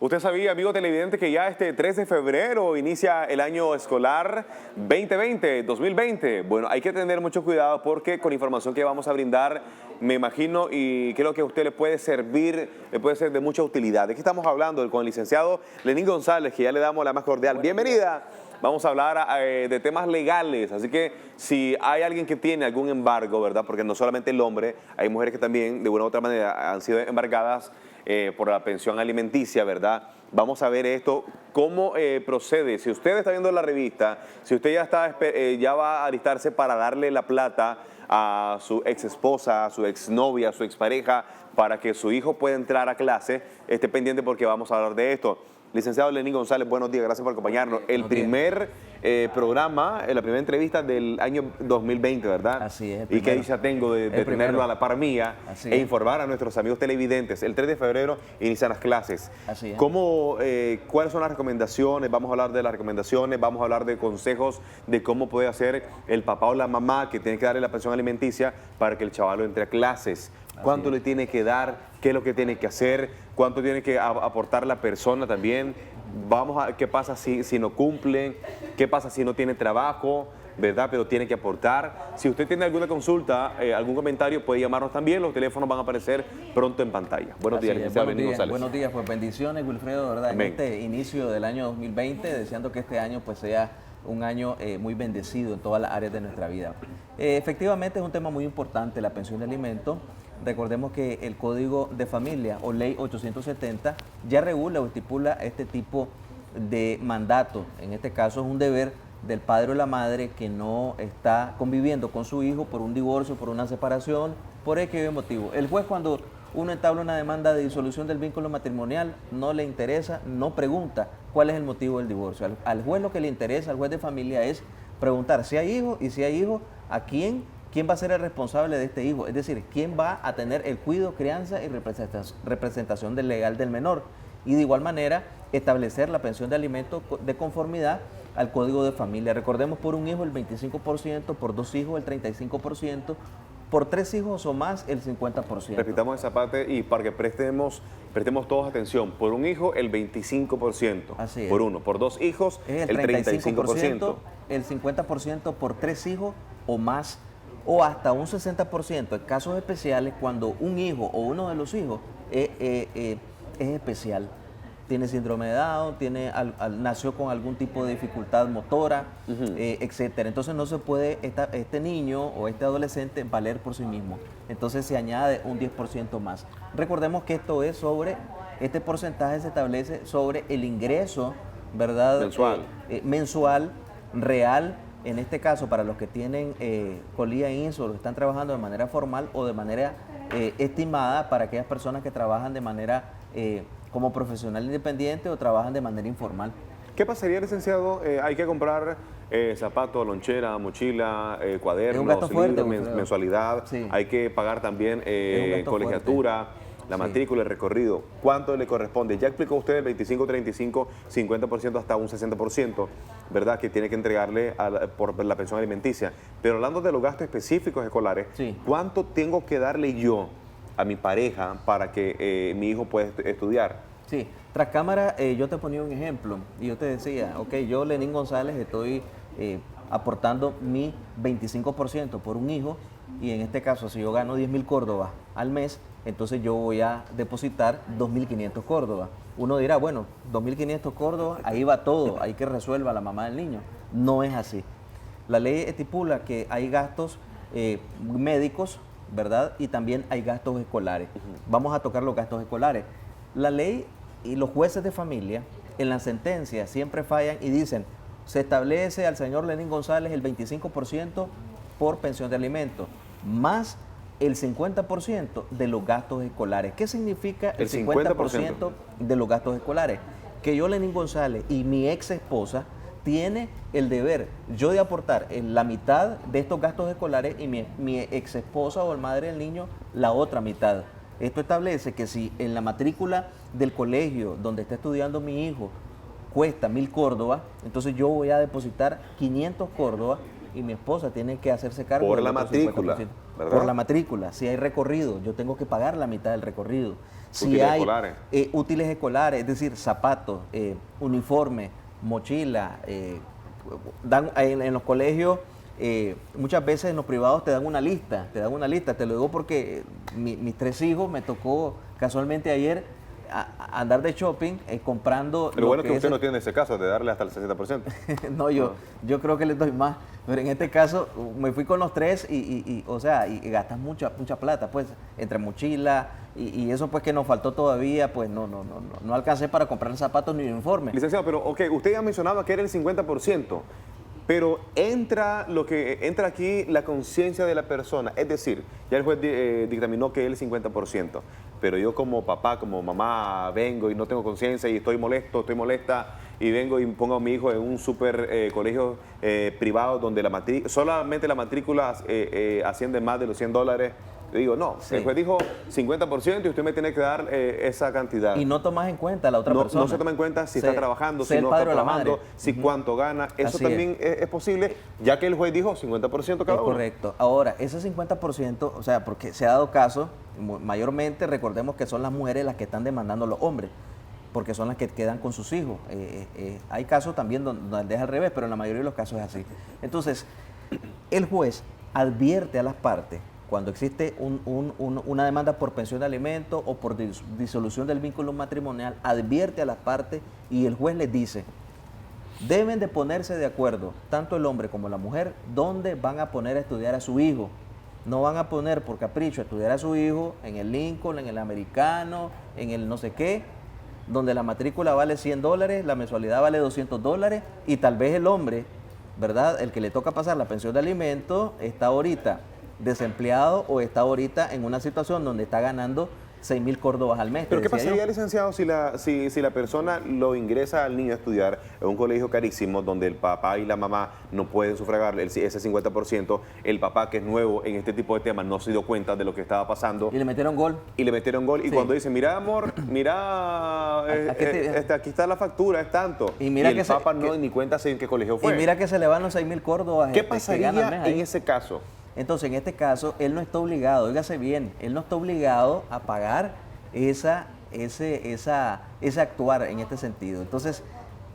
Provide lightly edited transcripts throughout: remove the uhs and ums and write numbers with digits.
Usted sabía, amigo televidente, que ya este 3 de febrero inicia el año escolar 2020. Bueno, hay que tener mucho cuidado porque con información que vamos a brindar, me imagino y creo que a usted le puede servir, le puede ser de mucha utilidad. ¿De qué estamos hablando? Con el licenciado Lenín González, que ya le damos la más cordial bienvenida. Vamos a hablar de temas legales, así que si hay alguien que tiene algún embargo, ¿verdad? Porque no solamente el hombre, hay mujeres que también de una u otra manera han sido embargadas por la pensión alimenticia, ¿verdad? Vamos a ver esto, cómo procede. Si usted está viendo la revista, si usted ya va a alistarse para darle la plata a su ex esposa, a su exnovia, a su expareja, para que su hijo pueda entrar a clase, esté pendiente porque vamos a hablar de esto. Licenciado Lenín González, buenos días, gracias por acompañarnos. El primer programa, la primera entrevista del año 2020, ¿verdad? Así es. Y qué dicha tengo de tenerlo a la par mía e informar a nuestros amigos televidentes. El 3 de febrero inician las clases. Así es. ¿Cuáles son las recomendaciones? Vamos a hablar de las recomendaciones, vamos a hablar de consejos de cómo puede hacer el papá o la mamá que tiene que darle la pensión alimenticia para que el chaval entre a clases. ¿Cuánto le tiene que dar? ¿Qué es lo que tiene que hacer? ¿Cuánto tiene que aportar la persona también? ¿Qué pasa si no cumple? ¿Qué pasa si no tiene trabajo? ¿Verdad? Pero tiene que aportar. Si usted tiene alguna consulta, algún comentario, puede llamarnos también. Los teléfonos van a aparecer pronto en pantalla. Buenos días, licenciado Lenín González. Buenos días, pues bendiciones, Wilfredo, ¿verdad? Amén. En este inicio del año 2020, deseando que este año pues sea un año muy bendecido en todas las áreas de nuestra vida. Efectivamente es un tema muy importante, la pensión de alimentos. Recordemos que el Código de Familia o Ley 870 ya regula o estipula este tipo de mandato. En este caso es un deber del padre o la madre que no está conviviendo con su hijo por un divorcio, por una separación, por X motivo. El juez, cuando uno entabla una demanda de disolución del vínculo matrimonial, no le interesa, no pregunta cuál es el motivo del divorcio. Al juez lo que le interesa, al juez de familia, es preguntar si hay hijo y si hay hijo, ¿a quién va a ser el responsable de este hijo? Es decir, ¿quién va a tener el cuidado, crianza y representación legal del menor? Y de igual manera, establecer la pensión de alimentos de conformidad al Código de Familia. Recordemos, por un hijo el 25%, por dos hijos el 35%, por tres hijos o más el 50%. Repitamos esa parte y para que prestemos todos atención. Por un hijo el 25%. Así es. Por uno. Por dos hijos el 35%. El 50% por tres hijos o más, o hasta un 60% en casos especiales cuando un hijo o uno de los hijos es especial. Tiene síndrome de Down, nació con algún tipo de dificultad motora, etcétera. Entonces no se puede este niño o este adolescente valer por sí mismo. Entonces se añade un 10% más. Recordemos que este porcentaje se establece sobre el ingreso, ¿verdad? Mensual, real. En este caso, para los que tienen colía e INSOR, están trabajando de manera formal o de manera estimada, para aquellas personas que trabajan de manera como profesional independiente o trabajan de manera informal. ¿Qué pasaría, licenciado? Hay que comprar zapatos, lonchera, mochila, cuadernos, libros, mensualidad. Sí. Hay que pagar también colegiatura, la matrícula, el recorrido. ¿Cuánto le corresponde? Ya explicó usted el 25, 35, 50% hasta un 60%, ¿verdad? Que tiene que entregarle por la pensión alimenticia. Pero hablando de los gastos específicos escolares, sí, ¿cuánto tengo que darle yo a mi pareja para que mi hijo pueda estudiar? Sí, tras cámara yo te ponía un ejemplo y yo te decía, ok, yo, Lenín González, estoy aportando mi 25% por un hijo, y en este caso, si yo gano 10.000 córdobas al mes, entonces yo voy a depositar 2.500 córdobas. Uno dirá, bueno, 2.500 córdobas, ahí va todo, hay que resuelva la mamá del niño. No es así. La ley estipula que hay gastos médicos, ¿verdad? Y también hay gastos escolares. Vamos a tocar los gastos escolares. La ley y los jueces de familia en la sentencia siempre fallan y dicen, se establece al señor Lenín González el 25% por pensión de alimentos, más el 50% de los gastos escolares. ¿Qué significa el 50% de los gastos escolares? Que yo, Lenín González, y mi ex esposa tiene el deber yo de aportar en la mitad de estos gastos escolares y mi ex esposa o el madre del niño la otra mitad. Esto establece que si en la matrícula del colegio donde está estudiando mi hijo cuesta 1.000 córdobas, entonces yo voy a depositar 500 córdobas y mi esposa tiene que hacerse cargo por la matrícula. ¿verdad? por la matrícula. Si hay recorrido, yo tengo que pagar la mitad del recorrido. Si Útiles hay escolares. útiles escolares, es decir, zapatos, uniforme, mochila, en los colegios, muchas veces en los privados te dan una lista, te lo digo porque mis 3 hijos me tocó casualmente ayer andar de shopping comprando. Lo bueno es que usted no tiene ese caso de darle hasta el 60%. No, yo creo que les doy más, pero en este caso me fui con los 3 o sea, y gastas mucha plata, pues, entre mochila y eso pues que nos faltó todavía, pues no alcancé para comprar zapatos ni uniforme. Licenciado, pero ok, usted ya mencionaba que era el 50%, pero entra aquí la conciencia de la persona, es decir, ya el juez dictaminó que es el 50%, pero yo como papá, como mamá, vengo y no tengo conciencia y estoy molesto, estoy molesta y vengo y pongo a mi hijo en un super colegio privado donde solamente la matrícula asciende más de los $100. Le digo, no, Sí. el juez dijo 50% y usted me tiene que dar esa cantidad. Y no tomas en cuenta a la otra persona. No se toma en cuenta si Sé- está trabajando, sé si el no padre está o la trabajando, madre. si cuánto gana. Eso Así también es posible, ya que el juez dijo 50% cada Es uno. correcto. Ahora, ese 50%, o sea, porque se ha dado caso, mayormente recordemos que son las mujeres las que están demandando a los hombres, porque son las que quedan con sus hijos. Hay casos también donde es al revés, pero en la mayoría de los casos es así. Entonces, el juez advierte a las partes cuando existe una demanda por pensión de alimentos o por disolución del vínculo matrimonial, advierte a las partes y el juez les dice, deben de ponerse de acuerdo, tanto el hombre como la mujer, dónde van a poner a estudiar a su hijo. No van a poner por capricho a estudiar a su hijo en el Lincoln, en el Americano, en el no sé qué, donde la matrícula vale $100, la mensualidad vale $200 y tal vez el hombre, ¿verdad? El que le toca pasar la pensión de alimentos está ahorita desempleado o está ahorita en una situación donde está ganando 6,000 córdobas al mes. Pero ¿qué decía yo. pasaría, licenciado, si la persona lo ingresa al niño a estudiar en un colegio carísimo donde el papá y la mamá no pueden sufragar ese 50%, el papá que es nuevo en este tipo de temas no se dio cuenta de lo que estaba pasando Y le metieron gol. y le metieron gol y Sí. cuando dice, mira amor, mira, aquí está la factura, es tanto. Y mira el que papá no ni cuenta en qué colegio fue. Y mira que se le van los 6,000 córdobas. ¿Qué que pasaría gana al mes ahí. en ese caso? Entonces, en este caso, él no está obligado, óigase bien, él no está obligado a pagar ese actuar en este sentido. Entonces,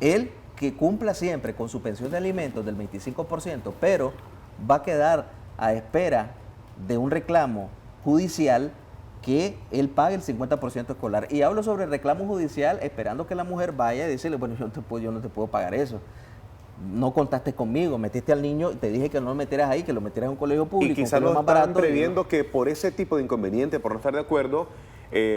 él que cumpla siempre con su pensión de alimentos del 25%, pero va a quedar a espera de un reclamo judicial que él pague el 50% escolar. Y hablo sobre el reclamo judicial esperando que la mujer vaya y decirle, bueno, yo no te puedo pagar eso. No contaste conmigo, metiste al niño, te dije que no lo metieras ahí, que lo metieras en un colegio público. Y quizás un lo colegio más están barato y- previendo que por ese tipo de inconveniente, por no estar de acuerdo,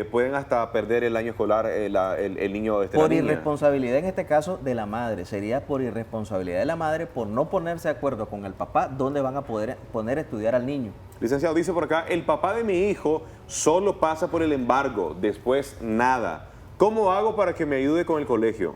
pueden hasta perder el año escolar el niño de Por irresponsabilidad en este caso de la madre, sería por irresponsabilidad de la madre por no ponerse de acuerdo con el papá dónde van a poder poner a estudiar al niño. Licenciado, dice por acá, el papá de mi hijo solo pasa por el embargo, después nada. ¿Cómo hago para que me ayude con el colegio?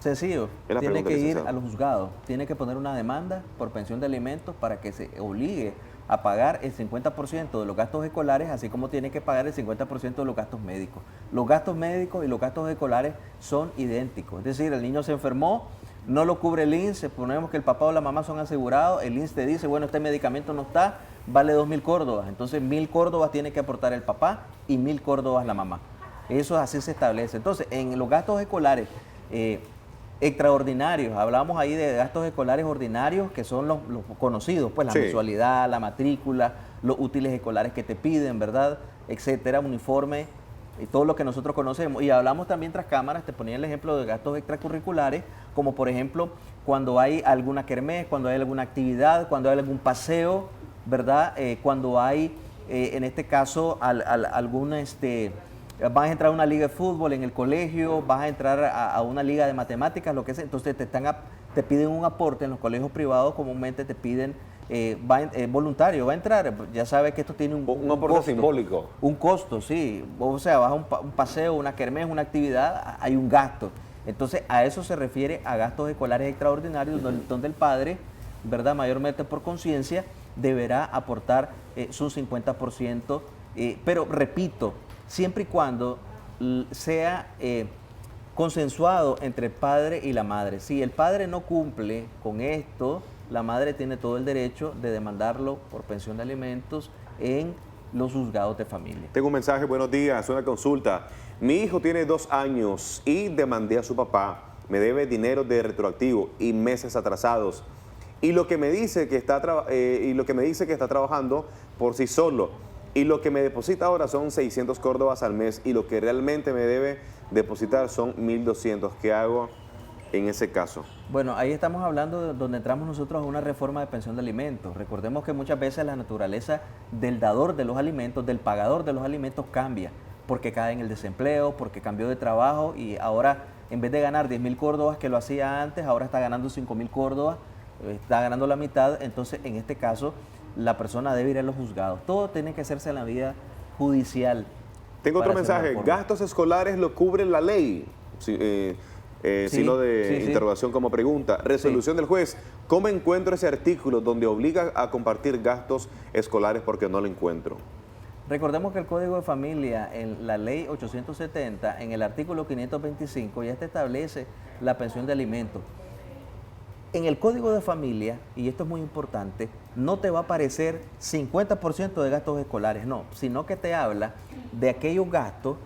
Sencillo, Es la tiene pregunta, que ir licenciado. a los juzgados, tiene que poner una demanda por pensión de alimentos para que se obligue a pagar el 50% de los gastos escolares, así como tiene que pagar el 50% de los gastos médicos. Los gastos médicos y los gastos escolares son idénticos, es decir, el niño se enfermó, no lo cubre el INSS, suponemos que el papá o la mamá son asegurados, el INSS te dice, bueno, este medicamento no está, vale 2,000 córdobas, entonces 1,000 córdobas tiene que aportar el papá y 1,000 córdobas la mamá. Eso así se establece. Entonces, en los gastos escolares extraordinarios, hablamos ahí de gastos escolares ordinarios que son los conocidos, pues la Sí. mensualidad, la matrícula, los útiles escolares que te piden, ¿verdad? Etcétera, uniforme y todo lo que nosotros conocemos. Y hablamos también tras cámaras, te ponía el ejemplo de gastos extracurriculares, como por ejemplo cuando hay alguna kermés, cuando hay alguna actividad, cuando hay algún paseo, ¿verdad? Cuando hay, en este caso, alguna vas a entrar a una liga de fútbol en el colegio, vas a entrar a una liga de matemáticas, lo que sea, entonces te piden un aporte en los colegios privados, comúnmente te piden voluntario, va a entrar, ya sabes que esto tiene Un aporte costo, simbólico. un costo, sí, o sea, vas a un paseo, una kermés, una actividad, hay un gasto. Entonces a eso se refiere a gastos escolares extraordinarios, donde el padre, ¿verdad? Mayormente por conciencia, deberá aportar su 50%, pero repito, siempre y cuando sea consensuado entre el padre y la madre. Si el padre no cumple con esto, la madre tiene todo el derecho de demandarlo por pensión de alimentos en los juzgados de familia. Tengo un mensaje, buenos días, una consulta. Mi hijo tiene 2 años y demandé a su papá. Me debe dinero de retroactivo y meses atrasados. Y lo que me dice que está trabajando por sí solo. Y lo que me deposita ahora son 600 córdobas al mes. Y lo que realmente me debe depositar son 1.200. ¿Qué hago en ese caso? Bueno, ahí estamos hablando de donde entramos nosotros a una reforma de pensión de alimentos. Recordemos que muchas veces la naturaleza del dador de los alimentos, del pagador de los alimentos cambia, porque cae en el desempleo, porque cambió de trabajo y ahora en vez de ganar 10.000 córdobas que lo hacía antes, ahora está ganando 5.000 córdobas, está ganando la mitad. Entonces, en este caso, la persona debe ir a los juzgados. Todo tiene que hacerse en la vía judicial. Tengo otro mensaje. ¿Gastos escolares lo cubre la ley? Signo de interrogación como pregunta. Resolución del juez. ¿Cómo encuentro ese artículo donde obliga a compartir gastos escolares porque no lo encuentro? Recordemos que el Código de Familia, en la Ley 870, en el artículo 525, ya te establece la pensión de alimentos. En el Código de Familia, y esto es muy importante, no te va a aparecer 50% de gastos escolares, no, sino que te habla de aquellos gastos,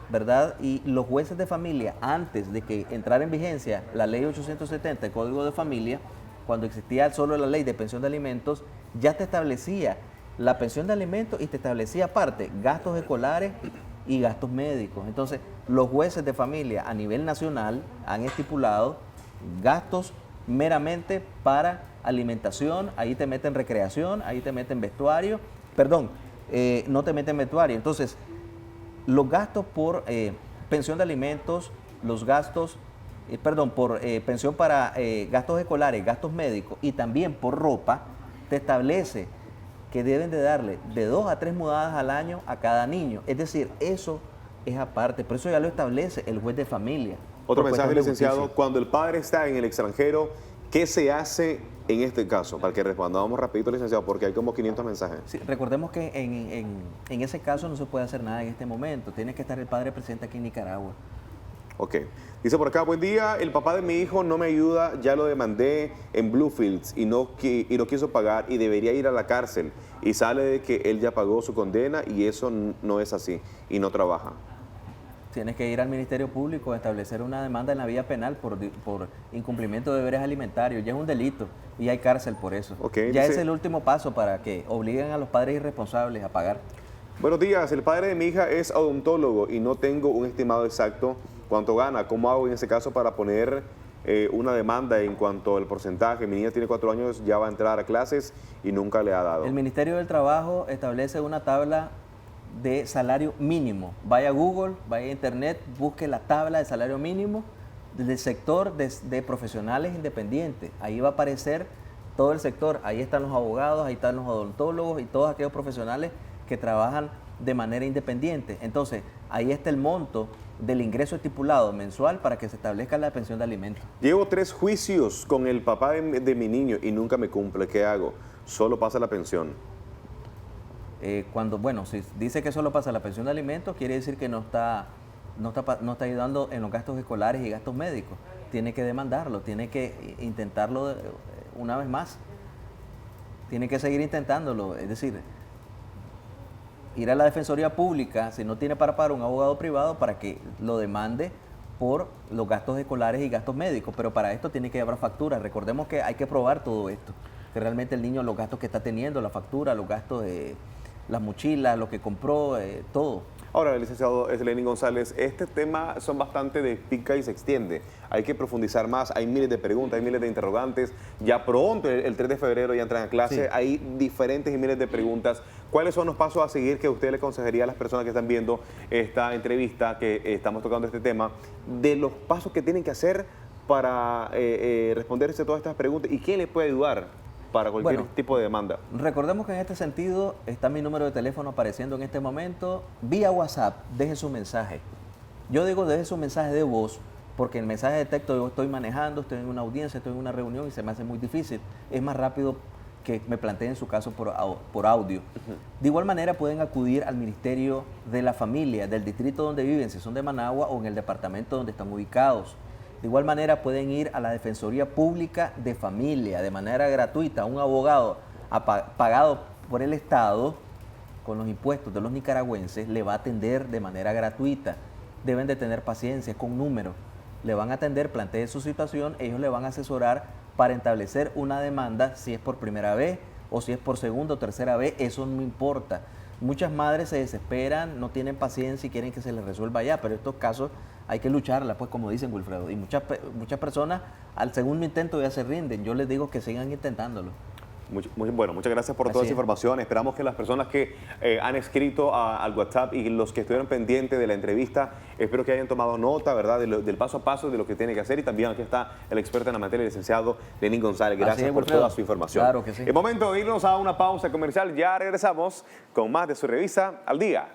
¿verdad? Y los jueces de familia, antes de que entrara en vigencia la Ley 870, el Código de Familia, cuando existía solo la Ley de Pensión de Alimentos, ya te establecía la pensión de alimentos y te establecía aparte gastos escolares y gastos médicos. Entonces, los jueces de familia a nivel nacional han estipulado gastos meramente para alimentación, ahí te meten recreación, ahí te meten vestuario, perdón, no te meten vestuario. Entonces, los gastos por pensión de alimentos, los gastos, por pensión para gastos escolares, gastos médicos y también por ropa, te establece que deben de darle de 2 a 3 mudadas al año a cada niño. Es decir, eso es aparte, por eso ya lo establece el juez de familia. Otro mensaje, licenciado. Cuando el padre está en el extranjero, ¿qué se hace en este caso? Para que respondamos rapidito, licenciado, porque hay como 500 mensajes. Sí, recordemos que en ese caso no se puede hacer nada en este momento. Tiene que estar el padre presente aquí en Nicaragua. Ok. Dice por acá, buen día, el papá de mi hijo no me ayuda, ya lo demandé en Bluefields y no quiso pagar y debería ir a la cárcel. Y sale de que él ya pagó su condena y eso no es así y no trabaja. Tienes que ir al Ministerio Público a establecer una demanda en la vía penal por incumplimiento de deberes alimentarios. Ya es un delito y hay cárcel por eso. Okay, ya es el último paso para que obliguen a los padres irresponsables a pagar. Buenos días, el padre de mi hija es odontólogo y no tengo un estimado exacto cuánto gana. ¿Cómo hago en ese caso para poner una demanda en cuanto al porcentaje? Mi niña tiene 4 años, ya va a entrar a clases y nunca le ha dado. El Ministerio del Trabajo establece una tabla de salario mínimo. Vaya a Google, vaya a Internet, busque la tabla de salario mínimo del sector de profesionales independientes. Ahí va a aparecer todo el sector. Ahí están los abogados, ahí están los odontólogos y todos aquellos profesionales que trabajan de manera independiente. Entonces, ahí está el monto del ingreso estipulado mensual para que se establezca la pensión de alimentos. Llevo 3 juicios con el papá de mi niño y nunca me cumple. ¿Qué hago? Solo pasa la pensión. Si dice que solo pasa la pensión de alimentos, quiere decir que no está ayudando en los gastos escolares y gastos médicos. Tiene que demandarlo, tiene que intentarlo una vez más. Tiene que seguir intentándolo, es decir, ir a la Defensoría Pública, si no tiene para pagar un abogado privado, para que lo demande por los gastos escolares y gastos médicos. Pero para esto tiene que llevar facturas. Recordemos que hay que probar todo esto, que realmente el niño, los gastos que está teniendo, la factura, los gastos de las mochilas, lo que compró, todo. Ahora, licenciado Lenín González, este tema son bastante de pica y se extiende. Hay que profundizar más, hay miles de preguntas, hay miles de interrogantes. Ya pronto, el 3 de febrero, ya entran a clase, sí. Hay diferentes y miles de preguntas. ¿Cuáles son los pasos a seguir que usted le aconsejaría a las personas que están viendo esta entrevista, que estamos tocando este tema, de los pasos que tienen que hacer para responderse todas estas preguntas y quién les puede ayudar para cualquier tipo de demanda? Recordemos que en este sentido está mi número de teléfono apareciendo en este momento. Vía WhatsApp, deje su mensaje. Yo digo deje su mensaje de voz porque el mensaje de texto yo estoy manejando, estoy en una audiencia, estoy en una reunión y se me hace muy difícil. Es más rápido que me planteen su caso por audio. De igual manera pueden acudir al Ministerio de la Familia, del distrito donde viven, si son de Managua o en el departamento donde están ubicados. De igual manera pueden ir a la Defensoría Pública de Familia de manera gratuita. Un abogado pagado por el Estado con los impuestos de los nicaragüenses le va a atender de manera gratuita. Deben de tener paciencia, con números. Le van a atender, plantee su situación, ellos le van a asesorar para establecer una demanda, si es por primera vez o si es por segunda o tercera vez, eso no importa. Muchas madres se desesperan, no tienen paciencia y quieren que se les resuelva ya, pero estos casos hay que lucharla, pues como dicen, Wilfredo. Y muchas personas al segundo intento ya se rinden. Yo les digo que sigan intentándolo. Bueno, muchas gracias por toda esa información. Esperamos que las personas que han escrito al WhatsApp y los que estuvieron pendientes de la entrevista, espero que hayan tomado nota, ¿verdad?, del paso a paso de lo que tiene que hacer. Y también aquí está el experto en la materia, el licenciado Lenín González. Gracias por toda su información. Claro que sí. Es momento de irnos a una pausa comercial. Ya regresamos con más de su revista Al Día.